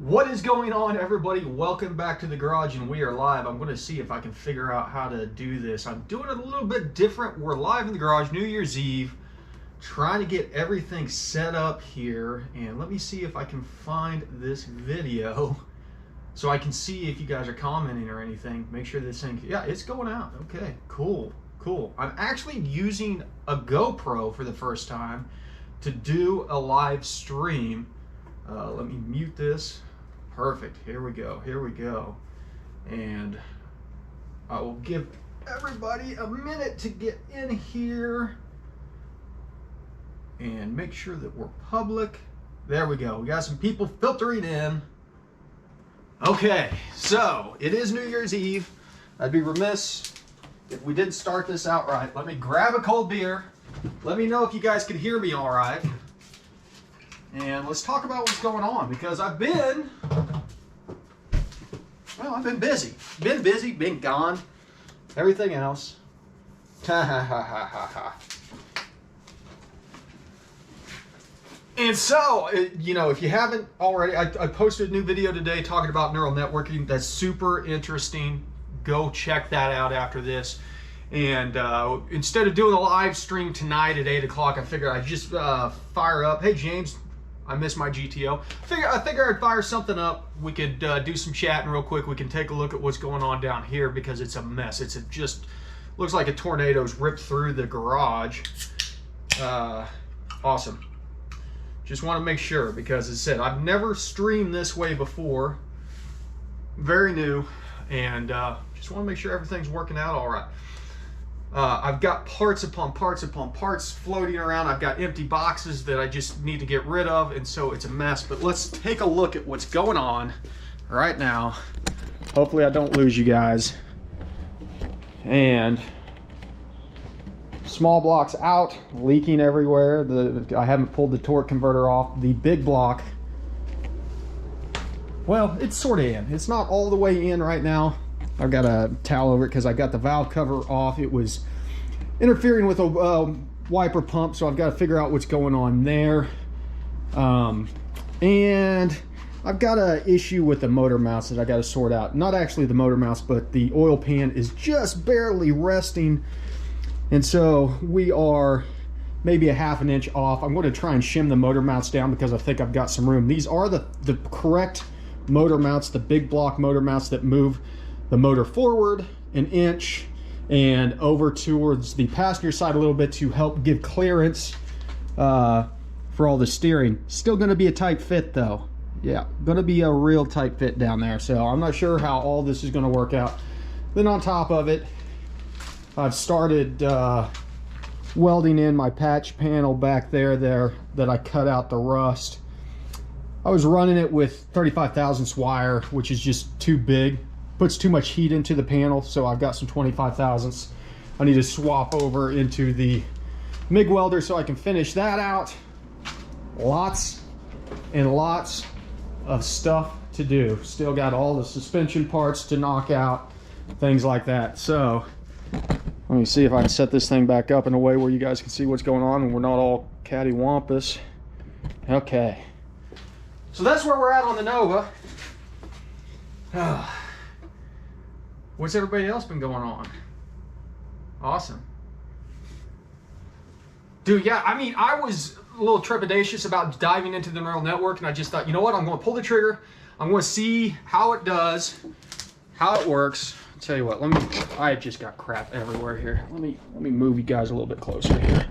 What is going on, everybody? Welcome back to the garage, and we are live. I'm going to see if I can figure out how to do this. I'm doing it a little bit different. We're live in the garage, New Year's Eve, trying to get everything set up here. And let me see if I can find this video so I can see if you guys are commenting or anything. Make sure this thing, yeah, it's going out. Okay, cool. I'm actually using a GoPro for the first time to do a live stream. Let me mute this. Perfect. Here we go. And I will give everybody a minute to get in here and make sure that we're public. There we go. We got some people filtering in. Okay, so it is New Year's Eve. I'd be remiss if we didn't start this out right. Let me grab a cold beer. Let me know if you guys can hear me all right. And let's talk about what's going on, because I've been busy. Been gone. Everything else. And so, you know, if you haven't already, I posted a new video today talking about neural networking. That's super interesting. Go check that out after this. And instead of doing a live stream tonight at 8 o'clock, I figured I'd just fire up. Hey, James. I miss my GTO. I figure I'd fire something up. We could do some chatting real quick. We can take a look at what's going on down here, because it's a mess. It just looks like a tornado's ripped through the garage. Awesome. Just want to make sure, because as I said, I've never streamed this way before. Very new, and just want to make sure everything's working out all right. I've got parts upon parts floating around. I've got empty boxes that I just need to get rid of, and so it's a mess. But let's take a look at what's going on right now. Hopefully I don't lose you guys. And small blocks out, leaking everywhere. I haven't pulled the torque converter off. The big block, well, it's sort of in. It's not all the way in right now. I've got a towel over it because I got the valve cover off. It was interfering with a wiper pump, so I've got to figure out what's going on there. And I've got an issue with the motor mounts that I got to sort out. Not actually the motor mounts, but the oil pan is just barely resting. And so we are maybe a ½ inch off. I'm going to try and shim the motor mounts down because I think I've got some room. These are the correct motor mounts, the big block motor mounts that move the motor forward an inch and over towards the passenger side a little bit to help give clearance for all the steering. Still going to be a tight fit though. Yeah, going to be a real tight fit down there. So I'm not sure how all this is going to work out. Then on top of it, I've started welding in my patch panel back there that I cut out the rust. I was running it with 35 thousandths wire, which is just too big. Puts too much heat into the panel, so I've got some 25 thousandths. I need to swap over into the MIG welder so I can finish that out. Lots and lots of stuff to do. Still got all the suspension parts to knock out, things like that. So let me see if I can set this thing back up in a way where you guys can see what's going on and we're not all cattywampus. Okay. So that's where we're at on the Nova. What's everybody else been going on? Awesome. Dude, yeah, I mean, I was a little trepidatious about diving into the neural network, and I just thought, you know what, I'm going to pull the trigger. I'm going to see how it does, how it works. I'll tell you what, I just got crap everywhere here. Let me move you guys a little bit closer here.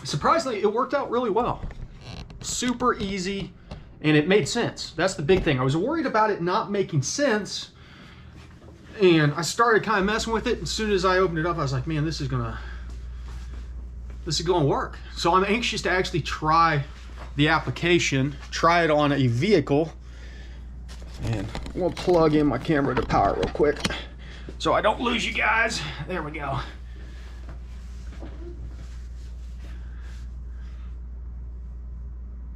Surprisingly, it worked out really well. Super easy. And it made sense. That's the big thing. I was worried about it not making sense, and I started kind of messing with it. As soon as I opened it up, I was like, man, this is gonna work. So I'm anxious to actually try the application, try it on a vehicle. And I'm gonna plug in my camera to power real quick so I don't lose you guys. There we go.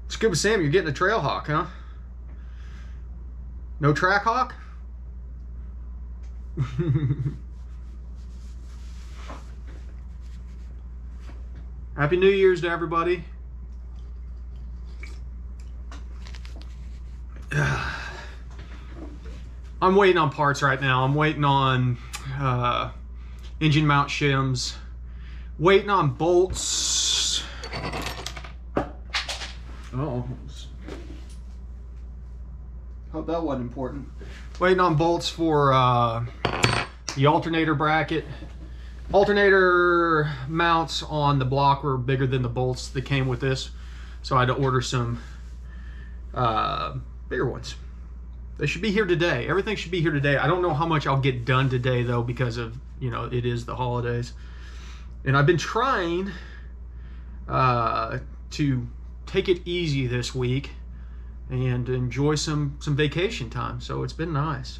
Scuba Sam, you're getting a trail hawk, huh? No track hawk? Happy New Year's to everybody. I'm waiting on parts right now. I'm waiting on engine mount shims, waiting on bolts. Oh, hope that wasn't important. Waiting on bolts for the alternator bracket. Alternator mounts on the block were bigger than the bolts that came with this, so I had to order some bigger ones. They should be here today. Everything should be here today. I don't know how much I'll get done today though, because of, you know, it is the holidays. And I've been trying to take it easy this week and enjoy some vacation time. So it's been nice.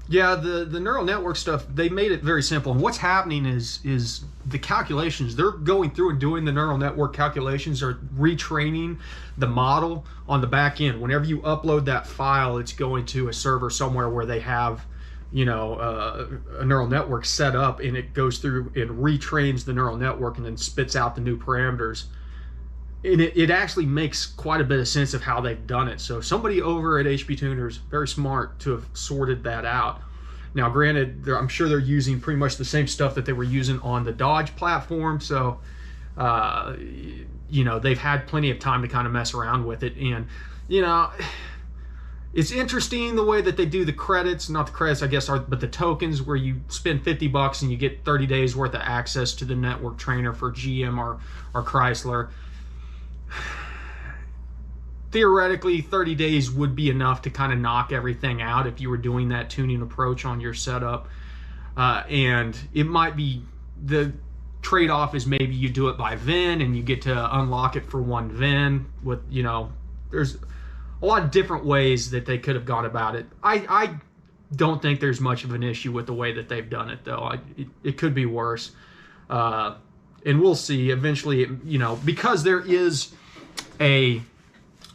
Yeah, the neural network stuff, they made it very simple. And what's happening is the calculations, they're going through and doing the neural network calculations, or retraining the model on the back end. Whenever you upload that file, it's going to a server somewhere where they have, you know, a neural network set up, and it goes through and retrains the neural network and then spits out the new parameters. And it actually makes quite a bit of sense of how they've done it. So somebody over at HP Tuners, very smart to have sorted that out. Now, granted, I'm sure they're using pretty much the same stuff that they were using on the Dodge platform. So, you know, they've had plenty of time to kind of mess around with it. And, you know, it's interesting the way that they do the credits, not the credits, I guess, but the tokens, where you spend $50 and you get 30 days worth of access to the network trainer for GM or Chrysler. Theoretically, 30 days would be enough to kind of knock everything out if you were doing that tuning approach on your setup. And it might be, the trade-off is maybe you do it by VIN and you get to unlock it for one VIN with, you know, there's a lot of different ways that they could have gone about it. I don't think there's much of an issue with the way that they've done it, though. It could be worse. And we'll see eventually, you know, because there is a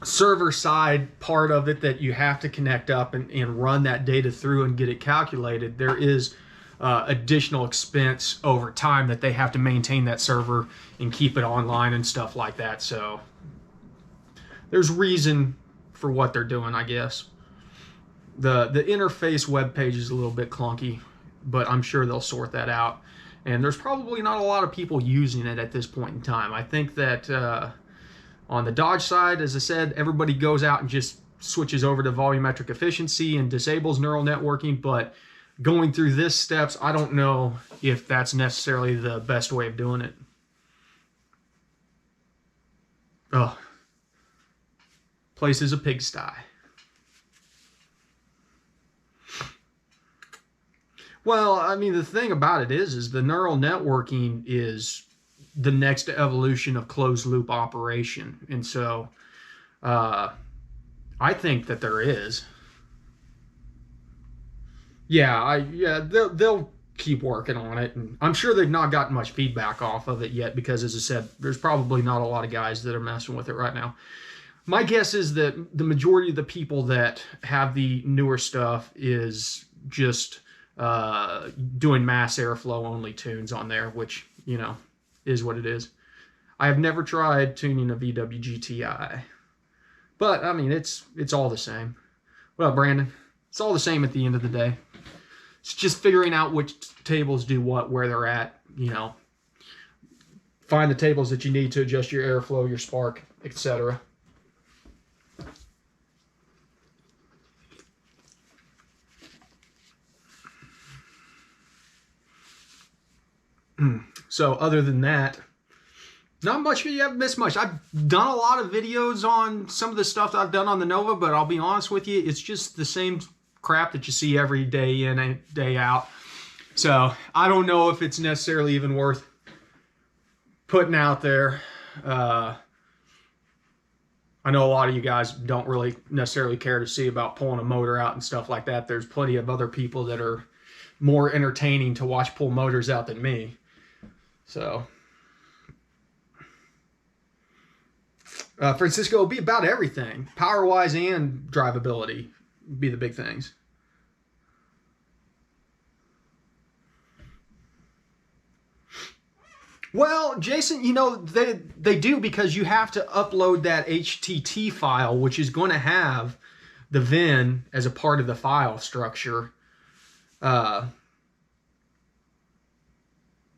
server side part of it that you have to connect up and run that data through and get it calculated. There is additional expense over time that they have to maintain that server and keep it online and stuff like that. So there's reason for what they're doing, I guess. The interface web page is a little bit clunky, but I'm sure they'll sort that out. And there's probably not a lot of people using it at this point in time. I think that on the Dodge side, as I said, everybody goes out and just switches over to volumetric efficiency and disables neural networking. But going through this steps, I don't know if that's necessarily the best way of doing it. Oh, place is a pigsty. Well, I mean, the thing about it is the neural networking is the next evolution of closed loop operation. And so I think that there is. Yeah, they'll keep working on it. And I'm sure they've not gotten much feedback off of it yet because, as I said, there's probably not a lot of guys that are messing with it right now. My guess is that the majority of the people that have the newer stuff is just doing mass airflow only tunes on there, which, you know, is what it is. I have never tried tuning a VW GTI, but I mean, it's all the same. Well, Brandon, it's all the same at the end of the day. It's just figuring out which tables do what, where they're at, you know. Find the tables that you need to adjust your airflow, your spark, etc. So other than that, not much. You haven't missed much. I've done a lot of videos on some of the stuff that I've done on the Nova, but I'll be honest with you, it's just the same crap that you see every day in and day out. So I don't know if it's necessarily even worth putting out there. I know a lot of you guys don't really necessarily care to see about pulling a motor out and stuff like that. There's plenty of other people that are more entertaining to watch pull motors out than me. So, Francisco, will be about everything. Power-wise and drivability be the big things. Well, Jason, you know, they do, because you have to upload that HTT file, which is going to have the VIN as a part of the file structure.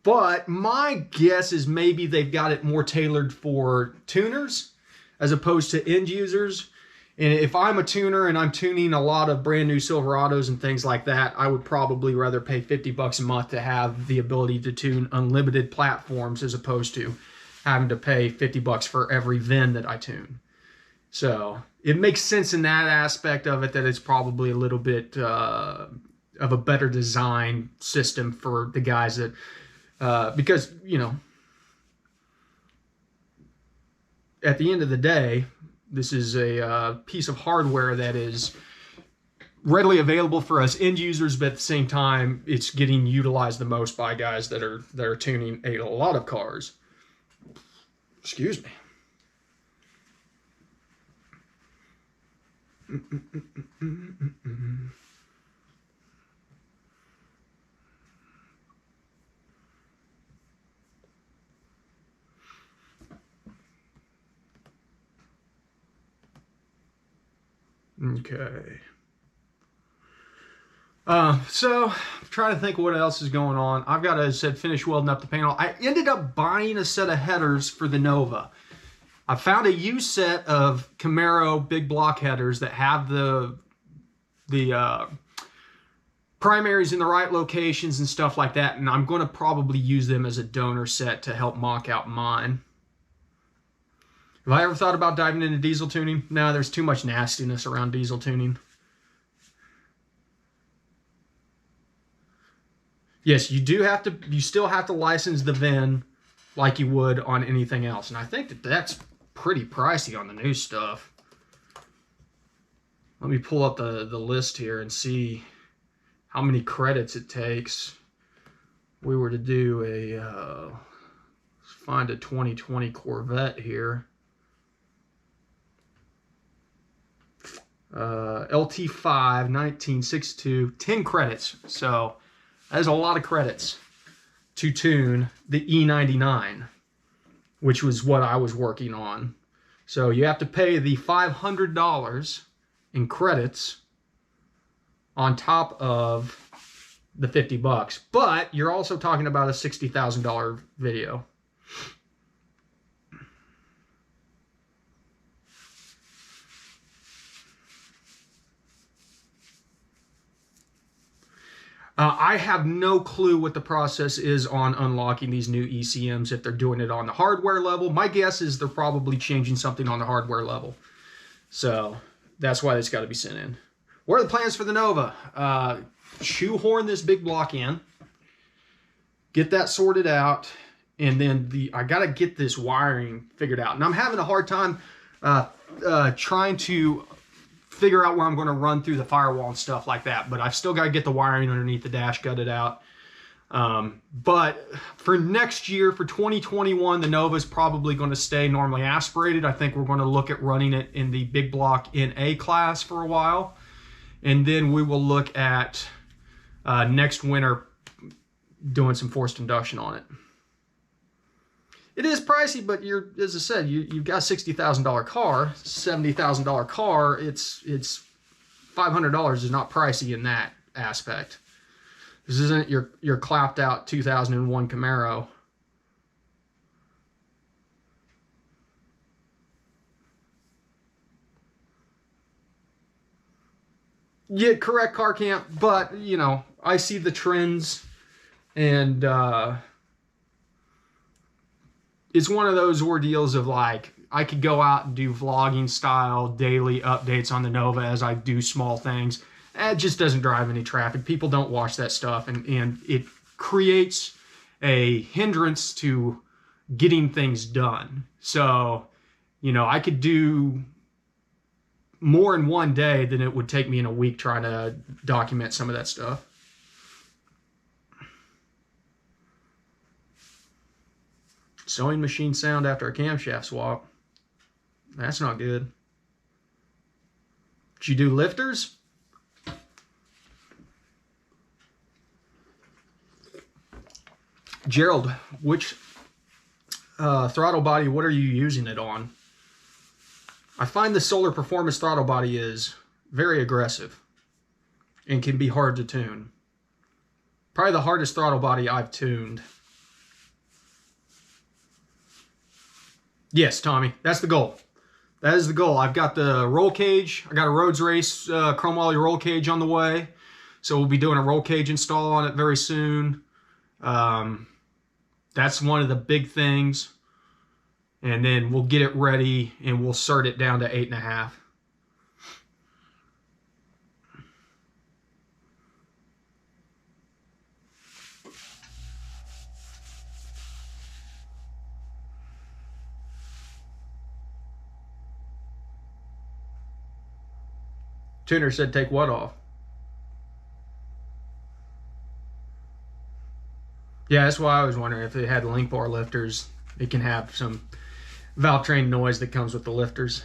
But my guess is maybe they've got it more tailored for tuners as opposed to end users. And if I'm a tuner and I'm tuning a lot of brand new Silverados and things like that, I would probably rather pay $50 a month to have the ability to tune unlimited platforms as opposed to having to pay $50 for every VIN that I tune. So it makes sense in that aspect of it, that it's probably a little bit of a better design system for the guys that, because, you know, at the end of the day, this is a piece of hardware that is readily available for us end users, but at the same time, it's getting utilized the most by guys that are tuning a lot of cars. Excuse me. Okay. So I'm trying to think of what else is going on. I've got to, as I said, finish welding up the panel. I ended up buying a set of headers for the Nova. I found a used set of Camaro big block headers that have the primaries in the right locations and stuff like that, and I'm going to probably use them as a donor set to help mock out mine. Have I ever thought about diving into diesel tuning? No, there's too much nastiness around diesel tuning. Yes, you still have to license the VIN like you would on anything else. And I think that that's pretty pricey on the new stuff. Let me pull up the list here and see how many credits it takes. We were to do a, let's find a 2020 Corvette here. LT5, 1962, 10 credits. So that is a lot of credits to tune the E99, which was what I was working on. So you have to pay the $500 in credits on top of the $50, but you're also talking about a $60,000 video. I have no clue what the process is on unlocking these new ECMs, if they're doing it on the hardware level. My guess is they're probably changing something on the hardware level. So that's why it's got to be sent in. What are the plans for the Nova? Shoehorn this big block in, get that sorted out, and then I got to get this wiring figured out. And I'm having a hard time trying to figure out where I'm going to run through the firewall and stuff like that, but I've still got to get the wiring underneath the dash gutted out. But for next year, for 2021, the Nova is probably going to stay normally aspirated. I think we're going to look at running it in the big block in A class for a while, and then we will look at next winter doing some forced induction on it. It is pricey, but as I said, you've got a $60,000 car, $70,000 car. It's $500 is not pricey in that aspect. This isn't your clapped out 2001 Camaro. Yeah, correct, car camp, but you know, I see the trends, and it's one of those ordeals of like, I could go out and do vlogging style daily updates on the Nova as I do small things. It just doesn't drive any traffic. People don't watch that stuff, and it creates a hindrance to getting things done. So, you know, I could do more in one day than it would take me in a week trying to document some of that stuff. Sewing machine sound after a camshaft swap. That's not good. Did you do lifters? Gerald, which throttle body, what are you using it on? I find the Solar Performance throttle body is very aggressive and can be hard to tune. Probably the hardest throttle body I've tuned. Yes, Tommy, that's the goal. That is the goal. I've got the roll cage. I got a Rhodes Race chromoly roll cage on the way. So we'll be doing a roll cage install on it very soon. That's one of the big things. And then we'll get it ready and we'll cert it down to 8.5. Tuner said take what off? Yeah, that's why I was wondering if it had link bar lifters. It can have some valve train noise that comes with the lifters.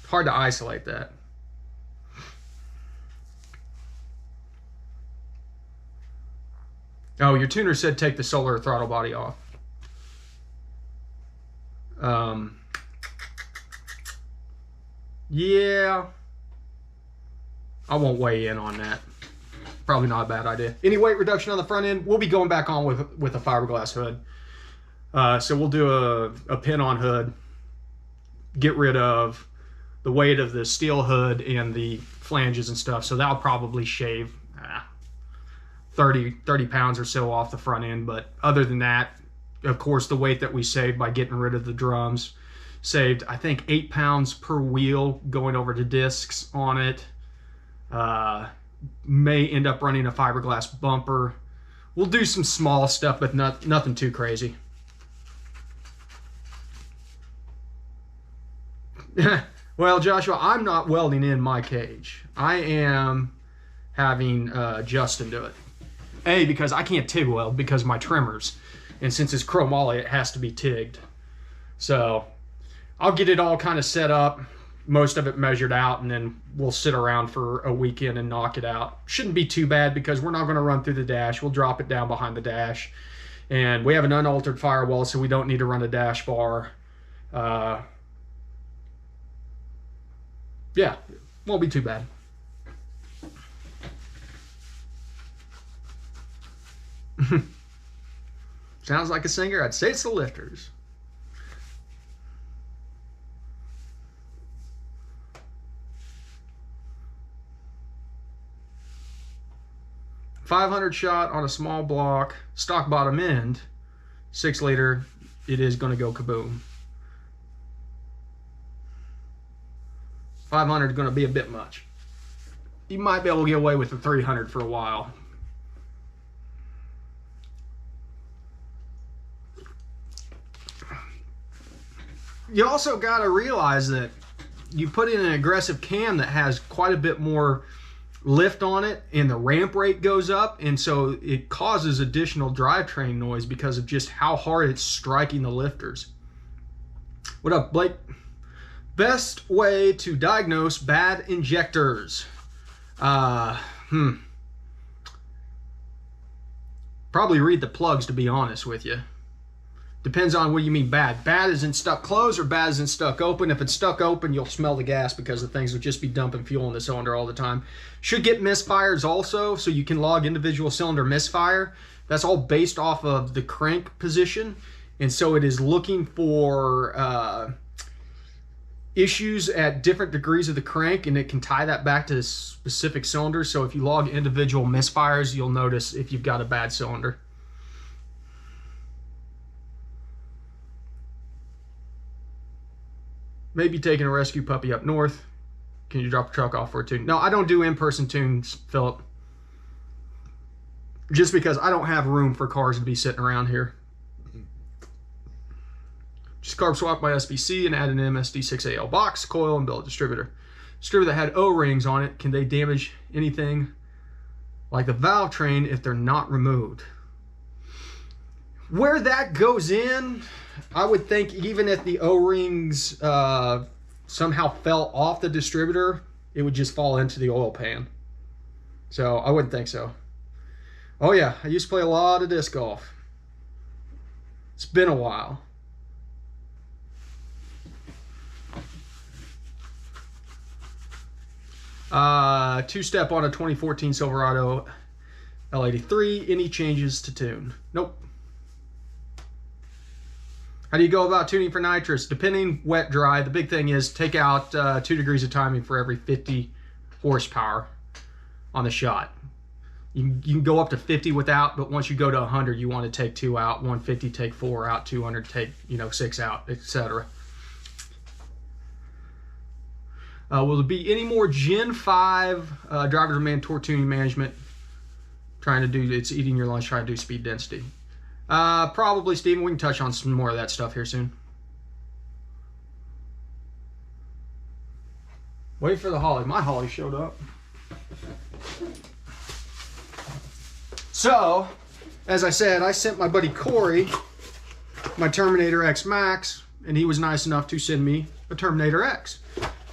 Hard to isolate that. Oh, your tuner said take the solar throttle body off. Yeah, I won't weigh in on that. Probably not a bad idea. Any weight reduction on the front end, we'll be going back on with a fiberglass hood. So we'll do a pin-on hood, get rid of the weight of the steel hood and the flanges and stuff. So that'll probably shave 30 pounds or so off the front end. But other than that, of course, the weight that we saved by getting rid of the drums saved, I think, 8 pounds per wheel going over to discs on it. May end up running a fiberglass bumper. We'll do some small stuff, but nothing too crazy. Well, Joshua, I'm not welding in my cage. I am having Justin do it. A, because I can't TIG weld because of my trimmers. And since it's chromoly, it has to be TIGged. So I'll get it all kind of set up, most of it measured out, and then we'll sit around for a weekend and knock it out. Shouldn't be too bad because we're not going to run through the dash. We'll drop it down behind the dash. And we have an unaltered firewall, so we don't need to run a dash bar. Yeah, won't be too bad. Sounds like a singer. I'd say it's the lifters. .500 shot on a small block, stock bottom end, 6 liter. It is going to go kaboom. 500 is going to be a bit much. You might be able to get away with the 300 for a while. You also got to realize that you put in an aggressive cam that has quite a bit more lift on it, and the ramp rate goes up, and so it causes additional drivetrain noise because of just how hard it's striking the lifters. What up, Blake? Best way to diagnose bad injectors. Probably read the plugs, to be honest with you. Depends on what you mean bad. Bad is in stuck closed or bad is in stuck open. If it's stuck open, you'll smell the gas because the things will just be dumping fuel in the cylinder all the time. Should get misfires also, so you can log individual cylinder misfire. That's all based off of the crank position. And so it is looking for issues at different degrees of the crank, and it can tie that back to specific cylinders. So if you log individual misfires, you'll notice if you've got a bad cylinder. Maybe taking a rescue puppy up north. Can you drop a truck off for a tune? No, I don't do in-person tunes, Philip. Just because I don't have room for cars to be sitting around here. Just carb swap my SVC and add an MSD6AL box, coil, and build a distributor. Distributor that had O-rings on it, can they damage anything like the valve train if they're not removed? Where that goes in, I would think even if the O-rings somehow fell off the distributor, it would just fall into the oil pan. So I wouldn't think so. Oh yeah, I used to play a lot of disc golf. It's been a while. Two-step on a 2014 Silverado L83. Any changes to tune? Nope. How do you go about tuning for nitrous? Depending wet, dry. The big thing is take out 2 degrees of timing for every 50 horsepower on the shot. You can go up to 50 without, but once you go to 100, you want to take 2 out, 150 take 4 out, 200 take 6 out, etc. Will there be any more Gen 5 driver demand torque tuning management? It's eating your lunch, trying to do speed density. Probably, Steven. We can touch on some more of that stuff here soon. Wait for the Holly. My Holly showed up. So, as I said, I sent my buddy Corey my Terminator X Max, and he was nice enough to send me a Terminator X.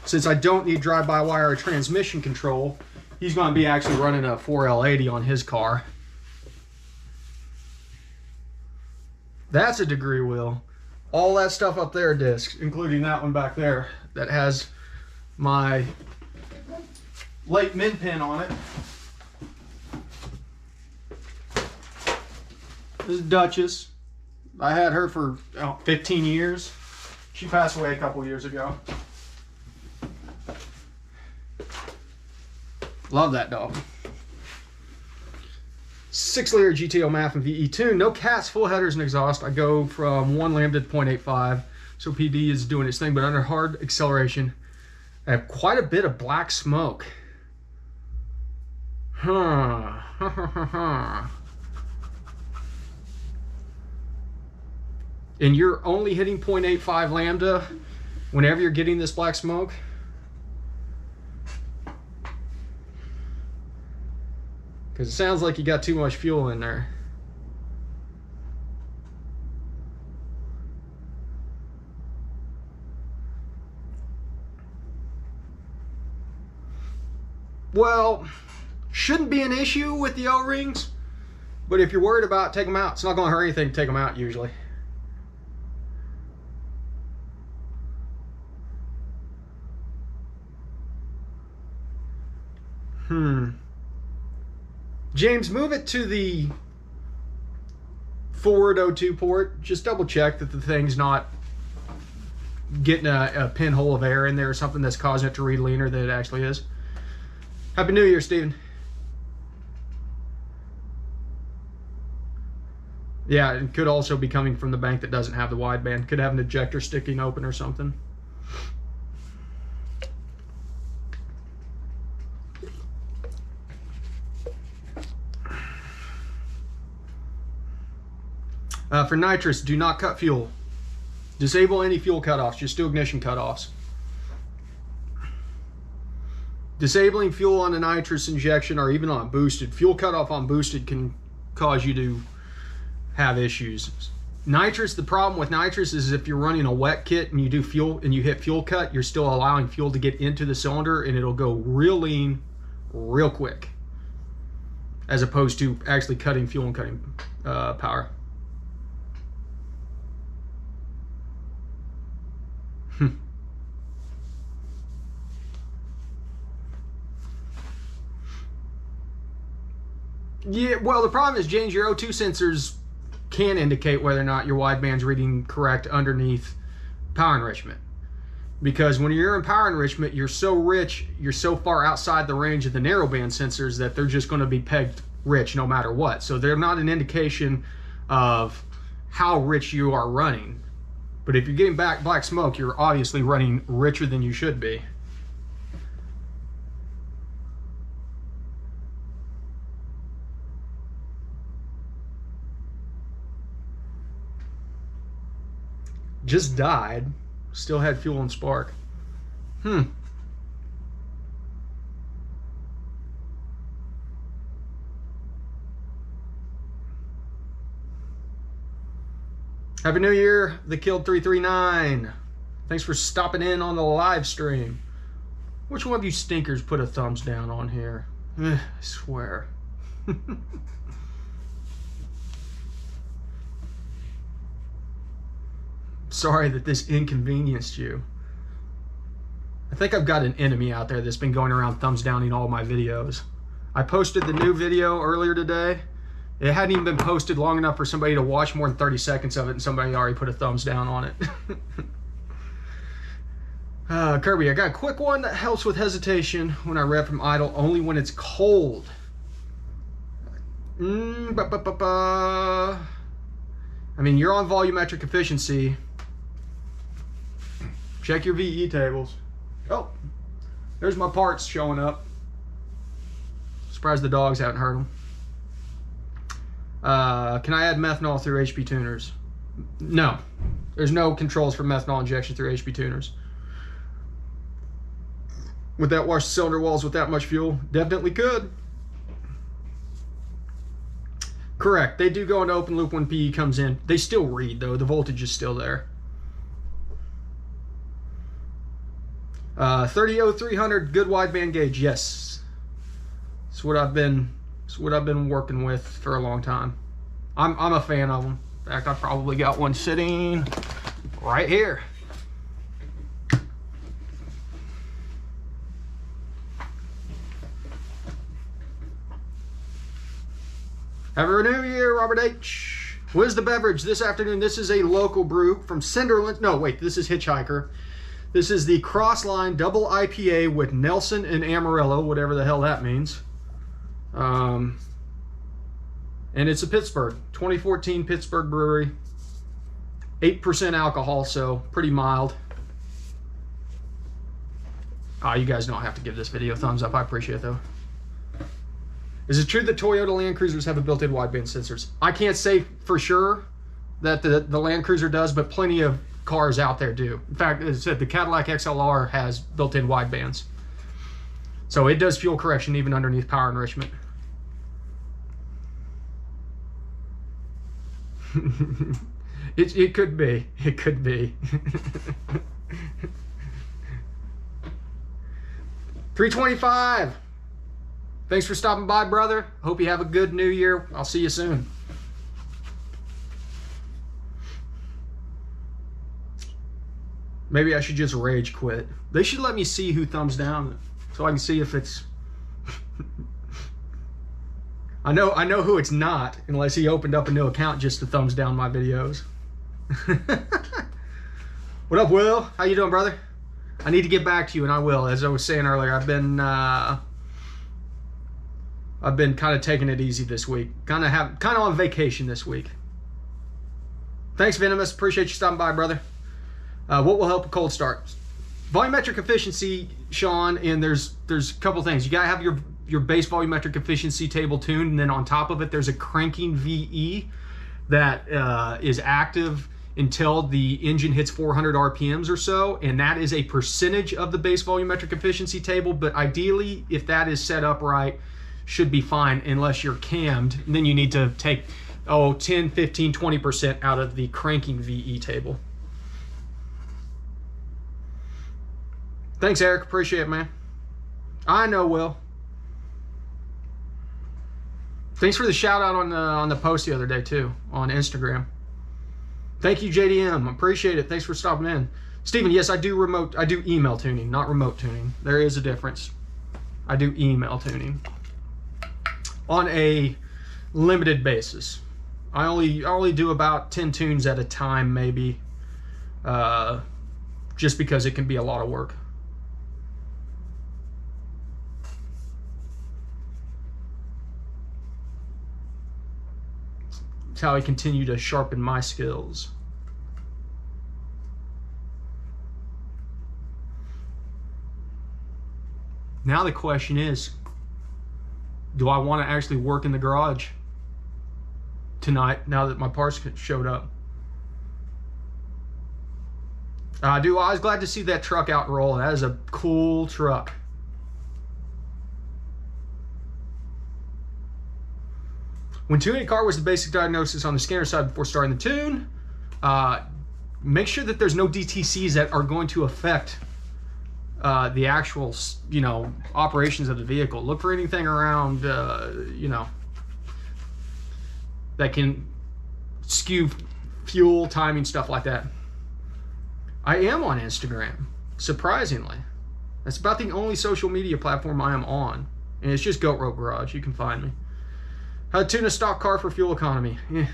Since I don't need drive-by-wire or transmission control, he's going to be actually running a 4L80 on his car. That's a degree wheel. All that stuff up there discs, including that one back there that has my late min pin on it. This is Duchess. I had her for 15 years. She passed away a couple years ago. Love that dog. 6-liter GTO MAF and VE tune. No cats, full headers and exhaust. I go from 1 lambda to 0.85. So PD is doing its thing, but under hard acceleration, I have quite a bit of black smoke. And you're only hitting 0.85 lambda whenever you're getting this black smoke? Because it sounds like you got too much fuel in there. Well, shouldn't be an issue with the O-rings, but if you're worried about, take them out. It's not going to hurt anything to take them out usually. James, move it to the forward O2 port. Just double check that the thing's not getting a pinhole of air in there or something that's causing it to read leaner than it actually is. Happy New Year, Steven. Yeah, it could also be coming from the bank that doesn't have the wideband. Could have an ejector sticking open or something. For nitrous, do not cut fuel. Disable any fuel cutoffs, just do ignition cutoffs. Disabling fuel on a nitrous injection or even on boosted. Fuel cutoff on boosted can cause you to have issues. Nitrous, the problem with nitrous is if you're running a wet kit and you do fuel and you hit fuel cut, you're still allowing fuel to get into the cylinder and it'll go real lean real quick, as opposed to actually cutting fuel and cutting power. Yeah, well, the problem is, James, your O2 sensors can indicate whether or not your wideband's reading correct underneath power enrichment. Because when you're in power enrichment, you're so rich, you're so far outside the range of the narrowband sensors that they're just going to be pegged rich no matter what. So they're not an indication of how rich you are running. But if you're getting back black smoke, you're obviously running richer than you should be. Just died. Still had fuel and spark. Happy New Year, The Killed 339. Thanks for stopping in on the live stream. Which one of you stinkers put a thumbs down on here? I swear. Sorry that this inconvenienced you. I think I've got an enemy out there that's been going around thumbs downing all my videos. I posted the new video earlier today. It hadn't even been posted long enough for somebody to watch more than 30 seconds of it, and somebody already put a thumbs down on it. Kirby, I got a quick one that helps with hesitation when I rev from idle, only when it's cold. I mean, you're on volumetric efficiency. Check your VE tables. Oh, there's my parts showing up. Surprised the dogs haven't heard them. Can I add methanol through HP tuners? No. There's no controls for methanol injection through HP tuners. Would that wash cylinder walls with that much fuel? Definitely could. Correct. They do go into open loop when PE comes in. They still read, though. The voltage is still there. 30-0300, good wideband gauge. Yes. It's what I've been working with for a long time. I'm a fan of them. In fact, I probably got one sitting right here. Have a new year, Robert H. What is the beverage this afternoon? This is a local brew from Cinderland. No, wait, this is Hitchhiker. This is the Crossline Double IPA with Nelson and Amarillo, whatever the hell that means. And it's a Pittsburgh, 2014 Pittsburgh brewery. 8% alcohol, so pretty mild. You guys don't have to give this video a thumbs up. I appreciate it, though. Is it true that Toyota Land Cruisers have a built-in wideband sensors? I can't say for sure that the Land Cruiser does, but plenty of cars out there do. In fact, as I said, the Cadillac XLR has built-in widebands. So it does fuel correction even underneath power enrichment. It could be. It could be. 325. Thanks for stopping by, brother. Hope you have a good new year. I'll see you soon. Maybe I should just rage quit. They should let me see who thumbs down so I can see if it's... I know who it's not, unless he opened up a new account just to thumbs down my videos. What up, Will? How you doing, brother? I need to get back to you, and I will. As I was saying earlier, I've been kind of taking it easy this week. Kind of on vacation this week. Thanks, Venomous. Appreciate you stopping by, brother. What will help a cold start? Volumetric efficiency, Sean, and there's a couple things. You gotta have your base volumetric efficiency table tuned, and then on top of it, there's a cranking VE that is active until the engine hits 400 RPMs or so, and that is a percentage of the base volumetric efficiency table, but ideally, if that is set up right, should be fine unless you're cammed. And then you need to take 10, 15, 20% out of the cranking VE table. Thanks, Eric. Appreciate it, man. I know, Will. Thanks for the shout out on the post the other day too on Instagram. Thank you, JDM. Appreciate it. Thanks for stopping in. Steven, yes, I do email tuning, not remote tuning. There is a difference. I do email tuning on a limited basis. I only do about 10 tunes at a time, maybe, just because it can be a lot of work. It's how I continue to sharpen my skills. Now the question is, do I want to actually work in the garage tonight now that my parts showed up? I was glad to see that truck out and rolling. That is a cool truck. When tuning a car, was the basic diagnosis on the scanner side before starting the tune? Make sure that there's no DTCs that are going to affect the actual, you know, operations of the vehicle. Look for anything around, you know, that can skew fuel, timing, stuff like that. I am on Instagram, surprisingly. That's about the only social media platform I am on. And it's just Goat Road Garage. You can find me. How to tune a stock car for fuel economy. Yeah.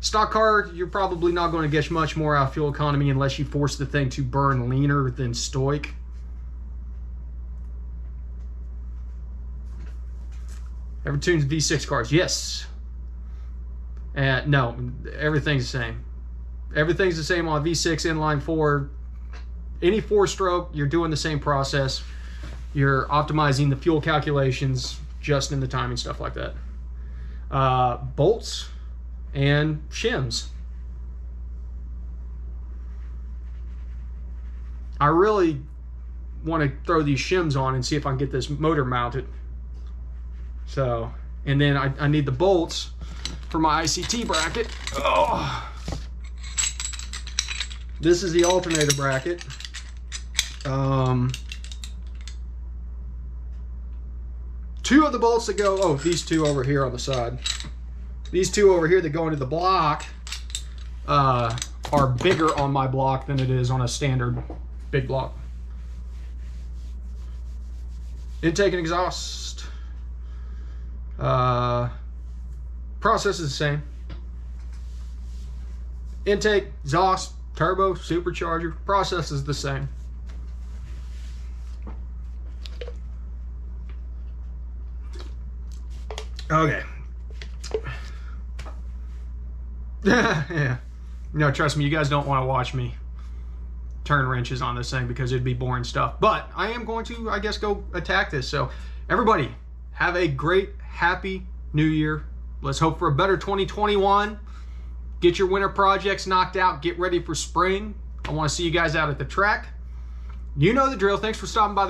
Stock car, you're probably not going to get much more out of fuel economy unless you force the thing to burn leaner than stoic. Ever tuned V6 cars? Yes. No, everything's the same. Everything's the same on V6, inline 4. Any 4-stroke, you're doing the same process. You're optimizing the fuel calculations, just in the timing, stuff like that. Bolts and shims. I really want to throw these shims on and see if I can get this motor mounted. So, and then I need the bolts for my ICT bracket. Oh. This is the alternator bracket. Two of the bolts that go, oh, these two over here on the side. These two over here that go into the block are bigger on my block than it is on a standard big block. Intake and exhaust. Process is the same. Intake, exhaust, turbo, supercharger, process is the same. Okay. Yeah. No, trust me, you guys don't want to watch me turn wrenches on this thing because it'd be boring stuff. But I am going to, I guess, go attack this. So everybody, have a great, happy new year. Let's hope for a better 2021. Get your winter projects knocked out. Get ready for spring. I want to see you guys out at the track. You know the drill. Thanks for stopping by the